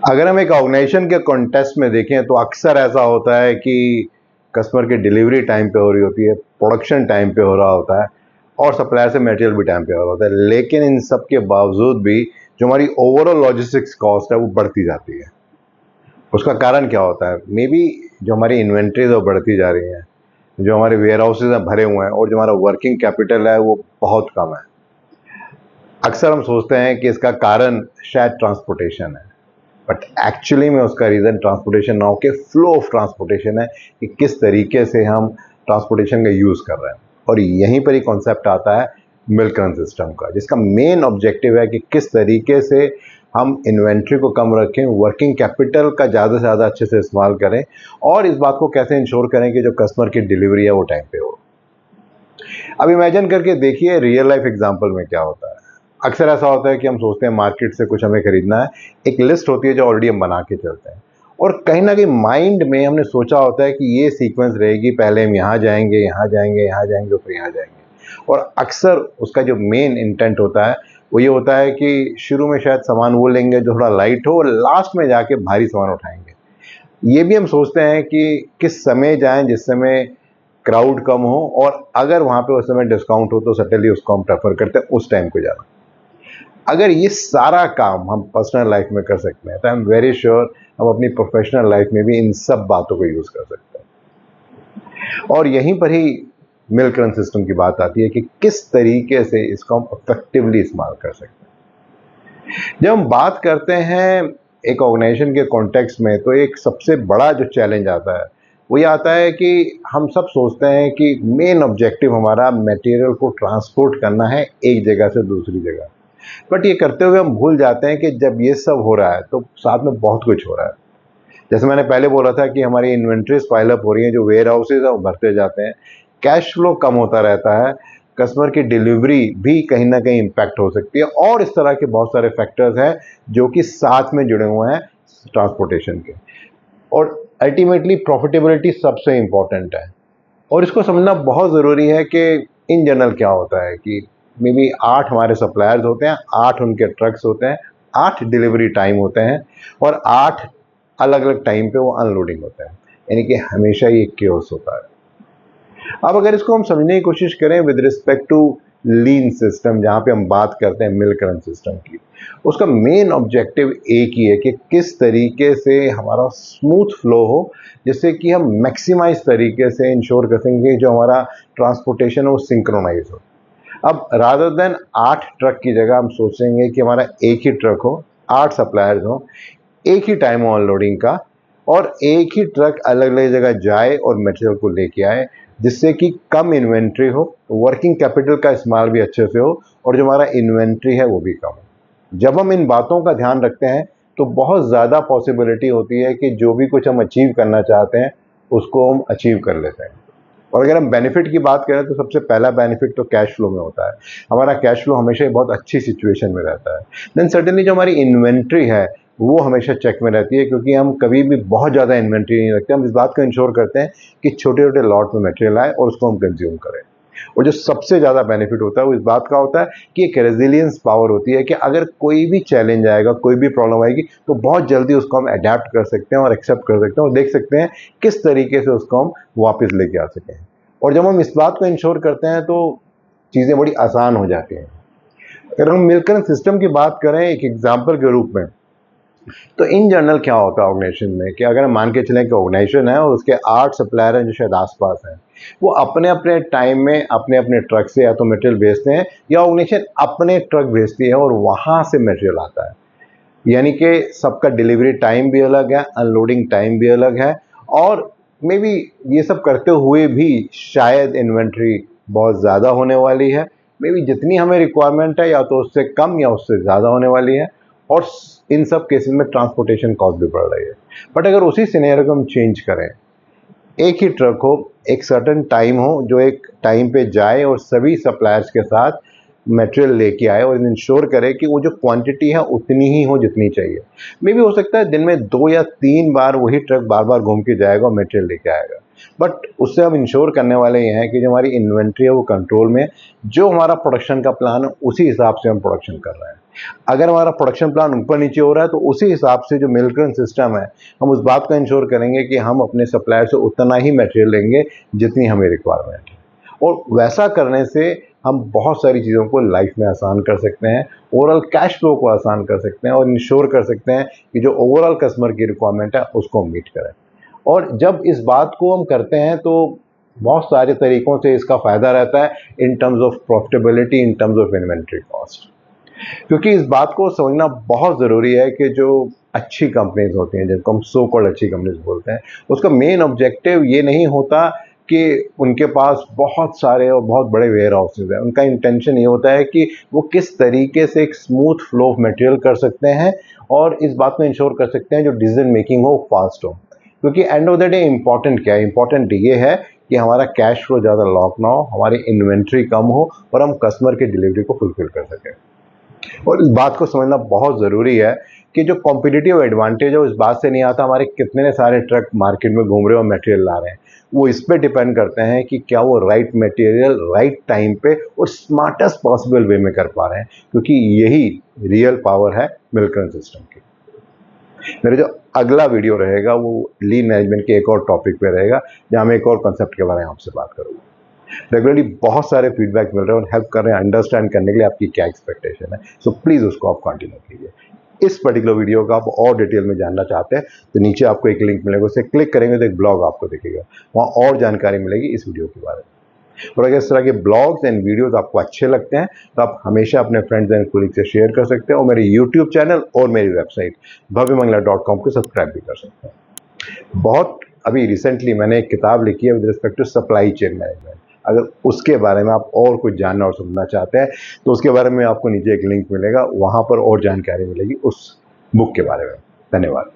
अगर हम एक ऑर्गेनाइजेशन के कॉन्टेक्स्ट में देखें तो अक्सर ऐसा होता है कि कस्टमर की डिलीवरी टाइम पे हो रही होती है, प्रोडक्शन टाइम पे हो रहा होता है और सप्लायर से मटेरियल भी टाइम पे हो रहा होता है। लेकिन इन सब के बावजूद भी जो हमारी ओवरऑल लॉजिस्टिक्स कॉस्ट है वो बढ़ती जाती है। उसका कारण क्या होता है? मे बी जो हमारी इन्वेंट्रीज वो बढ़ती जा रही हैं, जो हमारे वेयर हाउसेज हैं भरे हुए हैं और जो हमारा वर्किंग कैपिटल है वो बहुत कम है। अक्सर हम सोचते हैं कि इसका कारण शायद ट्रांसपोर्टेशन है, बट एक्चुअली में उसका रीज़न ट्रांसपोर्टेशन ना हो के फ्लो ऑफ ट्रांसपोर्टेशन है कि किस तरीके से हम ट्रांसपोर्टेशन का यूज़ कर रहे हैं। और यहीं पर ही कॉन्सेप्ट आता है मिल्क रन सिस्टम का, जिसका मेन ऑब्जेक्टिव है कि किस तरीके से हम इन्वेंट्री को कम रखें, वर्किंग कैपिटल का ज़्यादा से ज़्यादा अच्छे से इस्तेमाल करें और इस बात को कैसे इंश्योर करें कि जो कस्टमर की डिलीवरी है वो टाइम पे हो। अब इमेजिन करके देखिए रियल लाइफ एग्जांपल में क्या होता है। अक्सर ऐसा होता है कि हम सोचते हैं मार्केट से कुछ हमें खरीदना है, एक लिस्ट होती है जो ऑलरेडी हम बना के चलते हैं और कहीं ना कहीं माइंड में हमने सोचा होता है कि ये सीक्वेंस रहेगी, पहले हम यहाँ जाएंगे, यहाँ जाएंगे, यहाँ जाएंगे, फिर यहाँ जाएंगे। और अक्सर उसका जो मेन इंटेंट होता है वो ये होता है कि शुरू में शायद सामान वो लेंगे जो थोड़ा लाइट हो और लास्ट में जाके भारी सामान उठाएंगे। ये भी हम सोचते हैं कि किस समय जाएं जिस समय क्राउड कम हो और अगर वहाँ पे उस समय डिस्काउंट हो तो सटनली उसको हम प्रेफर करते हैं उस टाइम को जाना। अगर ये सारा काम हम पर्सनल लाइफ में कर सकते हैं तो आई एम वेरी श्योर हम अपनी प्रोफेशनल लाइफ में भी इन सब बातों को यूज़ कर सकते हैं। और यहीं पर ही मिल्क रन सिस्टम की बात आती है कि किस तरीके से इसको हम इफेक्टिवली इस्तेमाल कर सकते हैं। जब हम बात करते हैं एक ऑर्गेनाइजेशन के कॉन्टेक्स्ट में तो एक सबसे बड़ा जो चैलेंज आता है वो ये आता है कि हम सब सोचते हैं कि मेन ऑब्जेक्टिव हमारा मटेरियल को ट्रांसपोर्ट करना है एक जगह से दूसरी जगह, बट ये करते हुए हम भूल जाते हैं कि जब ये सब हो रहा है तो साथ में बहुत कुछ हो रहा है। जैसे मैंने पहले बोला था कि हमारी इन्वेंट्रीज पाइलअप हो रही हैं, जो वेयर हाउसेज है वो भरते जाते हैं, कैश फ्लो कम होता रहता है, कस्टमर की डिलीवरी भी कहीं ना कहीं इम्पैक्ट हो सकती है और इस तरह के बहुत सारे फैक्टर्स हैं जो कि साथ में जुड़े हुए हैं ट्रांसपोर्टेशन के। और अल्टीमेटली प्रॉफिटेबिलिटी सबसे इम्पॉर्टेंट है और इसको समझना बहुत ज़रूरी है कि इन जनरल क्या होता है कि मे बी 8 हमारे सप्लायर्स होते हैं, 8 उनके ट्रक्स होते हैं, 8 डिलीवरी टाइम होते हैं और 8 अलग अलग टाइम पे वो अनलोडिंग होता है, यानी कि हमेशा ही एक केओस होता है। अब अगर इसको हम समझने की कोशिश करें with respect to lean system, जहाँ पे हम बात करते हैं मिल्क रन सिस्टम की, उसका मेन ऑब्जेक्टिव एक ही है कि किस तरीके से हमारा स्मूथ फ्लो हो, जिससे कि हम मैक्सिमाइज तरीके से इंश्योर कर सकेंगे जो हमारा ट्रांसपोर्टेशन है वो सिंक्रोनाइज हो। अब रादर देन 8 ट्रक की जगह हम सोचेंगे कि हमारा एक ही ट्रक हो, 8 सप्लायर्स हो, एक ही टाइम हो अनलोडिंग का और एक ही ट्रक अलग अलग जगह जाए और मटेरियल को लेके आए, जिससे कि कम इन्वेंट्री हो, वर्किंग कैपिटल का इस्तेमाल भी अच्छे से हो और जो हमारा इन्वेंट्री है वो भी कम हो। जब हम इन बातों का ध्यान रखते हैं तो बहुत ज़्यादा पॉसिबिलिटी होती है कि जो भी कुछ हम अचीव करना चाहते हैं उसको हम अचीव कर लेते हैं। और अगर हम बेनिफिट की बात करें तो सबसे पहला बेनिफिट तो कैश फ्लो में होता है। हमारा कैश फ्लो हमेशा ही बहुत अच्छी सिचुएशन में रहता है। देन सर्टेनली जो हमारी इन्वेंट्री है वो हमेशा चेक में रहती है, क्योंकि हम कभी भी बहुत ज़्यादा इन्वेंट्री नहीं रखते। हम इस बात को इंश्योर करते हैं कि छोटे छोटे लॉट में मटेरियल आए और उसको हम कंज्यूम करें। और जो सबसे ज़्यादा बेनिफिट होता है वो इस बात का होता है कि एक रेजिलियंस पावर होती है कि अगर कोई भी चैलेंज आएगा, कोई भी प्रॉब्लम आएगी तो बहुत जल्दी उसको हम अडेप्ट कर सकते हैं और एक्सेप्ट कर सकते हैं और देख सकते हैं किस तरीके से उसको हम वापस लेके आ सकें। और जब हम इस बात को इंश्योर करते हैं तो चीज़ें बड़ी आसान हो जाती हैं। अगर हम मिल्क रन सिस्टम की बात करें एक एग्जाम्पल के रूप में, तो इन जनरल क्या होता है ऑर्गेनाइजेशन में कि अगर हम मान के चलें कि ऑर्गेनाइजेशन है और उसके 8 सप्लायर हैं जो शायद आसपास हैं, वो अपने अपने टाइम में अपने अपने ट्रक से या तो मटेरियल भेजते हैं या ऑर्गेनाइजेशन अपने ट्रक भेजती है और वहाँ से मटेरियल आता है। यानी कि सबका डिलीवरी टाइम भी अलग है, अनलोडिंग टाइम भी अलग है और मे बी ये सब करते हुए भी शायद इन्वेंट्री बहुत ज़्यादा होने वाली है। मे बी जितनी हमें रिक्वायरमेंट है या तो उससे कम या उससे ज़्यादा होने वाली है और इन सब केसेस में ट्रांसपोर्टेशन कॉस्ट भी बढ़ रही है। बट अगर उसी सिनेरियो को हम चेंज करें, एक ही ट्रक हो, एक सर्टेन टाइम हो जो एक टाइम पे जाए और सभी सप्लायर्स के साथ मटेरियल लेके आए और इंश्योर करे कि वो जो क्वांटिटी है उतनी ही हो जितनी चाहिए। मे भी हो सकता है दिन में 2 या 3 बार वही ट्रक बार बार घूम के जाएगा और मटेरियल लेके आएगा, बट उससे हम इंश्योर करने वाले ये हैं कि जो हमारी इन्वेंट्री है वो कंट्रोल में, जो हमारा प्रोडक्शन का प्लान है उसी हिसाब से हम प्रोडक्शन कर रहे हैं। अगर हमारा प्रोडक्शन प्लान ऊपर नीचे हो रहा है तो उसी हिसाब से जो मिल्क रन सिस्टम है, हम उस बात का इंश्योर करेंगे कि हम अपने सप्लायर से उतना ही मटेरियल लेंगे जितनी हमें रिक्वायरमेंट है। और वैसा करने से हम बहुत सारी चीज़ों को लाइफ में आसान कर सकते हैं, ओवरऑल कैश फ्लो को आसान कर सकते हैं और इंश्योर कर सकते हैं कि जो ओवरऑल कस्टमर की रिक्वायरमेंट है उसको मीट करें। और जब इस बात को हम करते हैं तो बहुत सारे तरीक़ों से इसका फ़ायदा रहता है in terms of profitability, in terms of inventory cost. क्योंकि इस बात को समझना बहुत ज़रूरी है कि जो अच्छी कंपनीज होती हैं, जिनको हम सो कॉल्ड अच्छी कंपनीज बोलते हैं, उसका मेन ऑब्जेक्टिव ये नहीं होता कि उनके पास बहुत सारे और बहुत बड़े वेयर हाउसेज हैं। उनका इंटेंशन ये होता है कि वो किस तरीके से एक स्मूथ फ्लो ऑफ मटेरियल कर सकते हैं और इस बात को इंश्योर कर सकते हैं जो डिसीजन मेकिंग हो फास्ट हो। क्योंकि end of the day important क्या है? इम्पॉर्टेंट ये है कि हमारा कैश फ्लो ज़्यादा लॉक ना हो, हमारी इन्वेंट्री कम हो और हम कस्टमर की डिलीवरी को फुलफिल कर सकें। और इस बात को समझना बहुत ज़रूरी है कि जो कॉम्पिटिटिव एडवांटेज है वो इस बात से नहीं आता हमारे कितने सारे ट्रक मार्केट में घूम रहे हैं और मटेरियल ला रहे हैं। वो इस पे डिपेंड करते हैं कि क्या वो राइट मटेरियल राइट टाइम पे और स्मार्टेस्ट पॉसिबल वे में कर पा रहे हैं, क्योंकि यही रियल पावर है मिल्क रन सिस्टम की। मेरा जो अगला वीडियो रहेगा वो लीन मैनेजमेंट के एक और टॉपिक पे रहेगा, जहाँ मैं एक और कंसेप्ट के बारे में आपसे बात करूँगा। रेगुलरली बहुत सारे फीडबैक मिल रहे हैं और हेल्प कर रहे हैं अंडरस्टैंड करने के लिए आपकी क्या एक्सपेक्टेशन है। सो प्लीज़ उसको आप कंटिन्यू कीजिए। इस पर्टिकुलर वीडियो का आप और डिटेल में जानना चाहते हैं तो नीचे आपको एक लिंक मिलेगा, उसे क्लिक करेंगे तो एक ब्लॉग आपको दिखेगा, वहाँ और जानकारी मिलेगी इस वीडियो के बारे में। और अगर इस तरह के ब्लॉग्स एंड वीडियोस आपको अच्छे लगते हैं तो आप हमेशा अपने फ्रेंड्स एंड कोलीग से शेयर कर सकते हैं और मेरे यूट्यूब चैनल और मेरी वेबसाइट bhavyamangla.com को सब्सक्राइब भी कर सकते हैं। बहुत अभी रिसेंटली मैंने एक किताब लिखी है with respect to supply chain management. अगर उसके बारे में आप और कुछ जानना और समझना चाहते हैं तो उसके बारे में आपको नीचे एक लिंक मिलेगा, वहाँ पर और जानकारी मिलेगी उस बुक के बारे में। धन्यवाद।